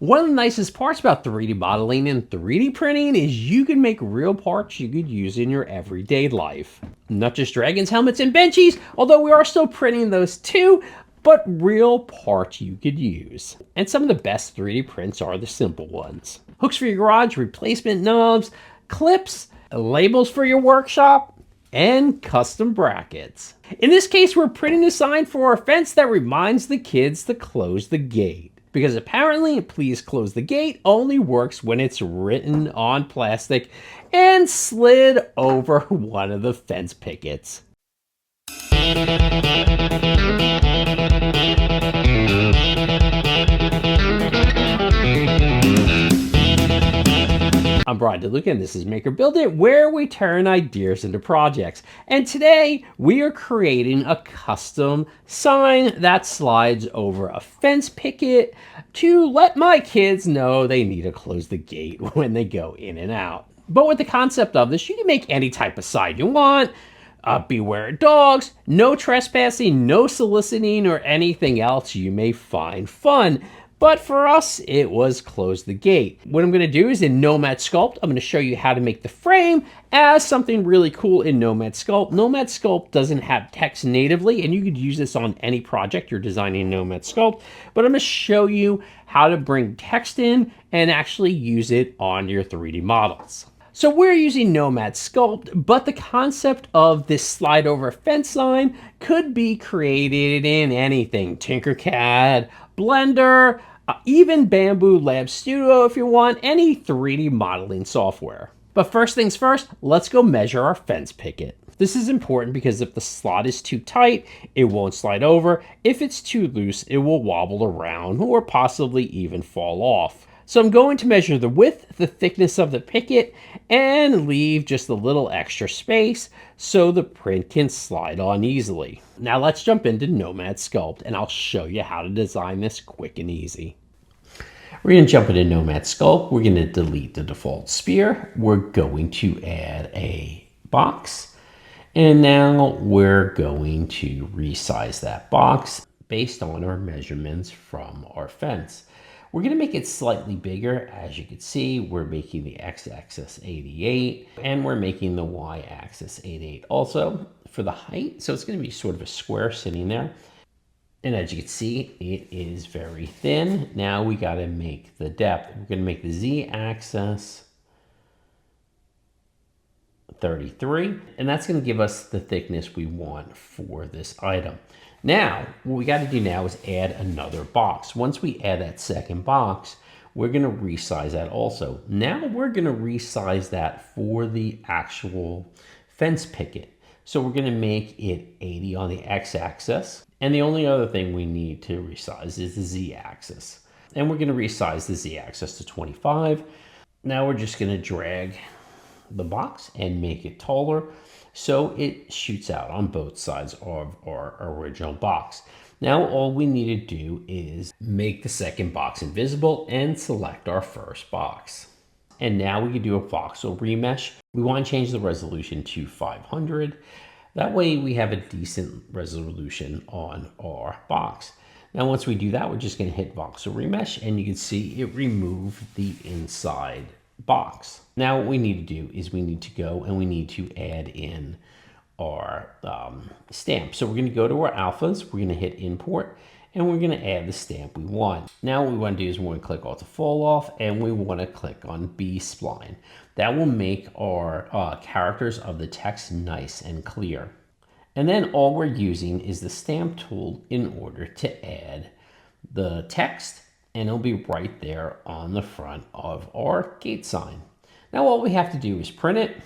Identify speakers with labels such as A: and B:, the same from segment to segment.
A: One of the nicest parts about 3D modeling and 3D printing is you can make real parts you could use in your everyday life. Not just dragons, helmets, and benchies, although we are still printing those too, but real parts you could use. And some of the best 3D prints are the simple ones. Hooks for your garage, replacement knobs, clips, labels for your workshop, and custom brackets. In this case, we're printing a sign for our fence that reminds the kids to close the gate. Because apparently, please close the gate only works when it's written on plastic and slid over one of the fence pickets. I'm Brian DeLuca, and this is MakerBuildIt, where we turn ideas into projects. And today, we are creating a custom sign that slides over a fence picket to let my kids know they need to close the gate when they go in and out. But with the concept of this, you can make any type of sign you want. Beware dogs, no trespassing, no soliciting, or anything else you may find fun. But for us, it was close the gate. What I'm gonna do is in Nomad Sculpt, I'm gonna show you how to make the frame as something really cool in Nomad Sculpt. Nomad Sculpt doesn't have text natively, and you could use this on any project you're designing in Nomad Sculpt, but I'm gonna show you how to bring text in and actually use it on your 3D models. So we're using Nomad Sculpt, but the concept of this slide over fence sign could be created in anything. Tinkercad, Blender, even Bamboo Lab Studio if you want, any 3D modeling software. But first things first, let's go measure our fence picket. This is important because if the slot is too tight, it won't slide over. If it's too loose, it will wobble around or possibly even fall off. So I'm going to measure the width, the thickness of the picket, and leave just a little extra space so the print can slide on easily. Now let's jump into Nomad Sculpt and I'll show you how to design this quick and easy. We're going to jump into Nomad Sculpt. We're going to delete the default sphere. We're going to add a box. And now we're going to resize that box based on our measurements from our fence. We're going to make it slightly bigger. As you can see, we're making the x-axis 88 and we're making the y-axis 88 also for the height. So it's going to be sort of a square sitting there. And as you can see, it is very thin. Now we got to make the depth. We're going to make the z-axis 33, and that's going to give us the thickness we want for this item. Now, what we got to do now is add another box. Once we add that second box, we're going to resize that also. Now we're going to resize that for the actual fence picket. So we're going to make it 80 on the x-axis. And the only other thing we need to resize is the z-axis. And we're going to resize the z-axis to 25. Now we're just going to drag the box and make it taller so it shoots out on both sides of our original box. Now all we need to do is make the second box invisible and select our first box. And now we can do a voxel remesh. We want to change the resolution to 500. That way we have a decent resolution on our box. Now once we do that, we're just going to hit voxel remesh and you can see it removed the inside box. Now what we need to do is we need to go and we need to add in our stamp. So we're going to go to our alphas, we're going to hit import, and we're going to add the stamp we want. Now what we want to do is we want to click auto fall off and we want to click on B spline. That will make our characters of the text nice and clear. And then all we're using is the stamp tool in order to add the text, and it'll be right there on the front of our gate sign. Now all we have to do is print it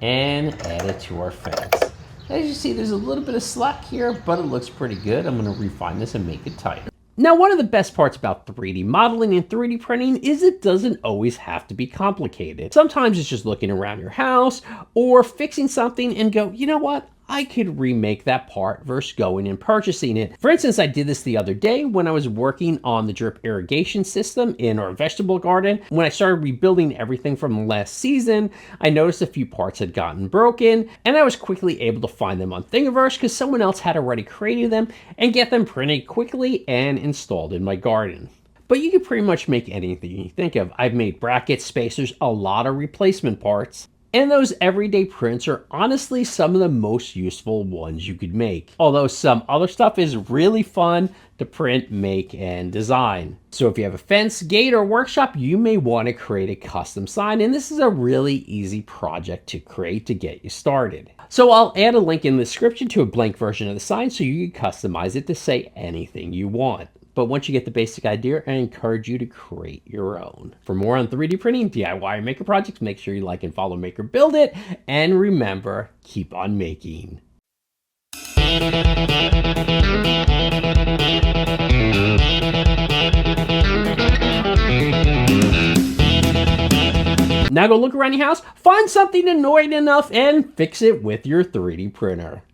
A: and add it to our fence. As you see, there's a little bit of slack here, but it looks pretty good. I'm going to refine this and make it tighter. Now, one of the best parts about 3D modeling and 3D printing is it doesn't always have to be complicated. Sometimes it's just looking around your house or fixing something and go, you know what? I could remake that part versus going and purchasing it. For instance, I did this the other day when I was working on the drip irrigation system in our vegetable garden. When I started rebuilding everything from last season, I noticed a few parts had gotten broken, and I was quickly able to find them on Thingiverse because someone else had already created them and get them printed quickly and installed in my garden. but you can pretty much make anything you think of. I've made brackets, spacers, a lot of replacement parts. And those everyday prints are honestly some of the most useful ones you could make. Although some other stuff is really fun to print, make, and design. So if you have a fence, gate, or workshop, you may want to create a custom sign. And this is a really easy project to create to get you started. So I'll add a link in the description to a blank version of the sign so you can customize it to say anything you want. But once you get the basic idea, I encourage you to create your own. For more on 3D printing, DIY, and maker projects, make sure you like and follow MakerBuildIt. And remember, keep on making. Now go look around your house, find something annoying enough, and fix it with your 3D printer.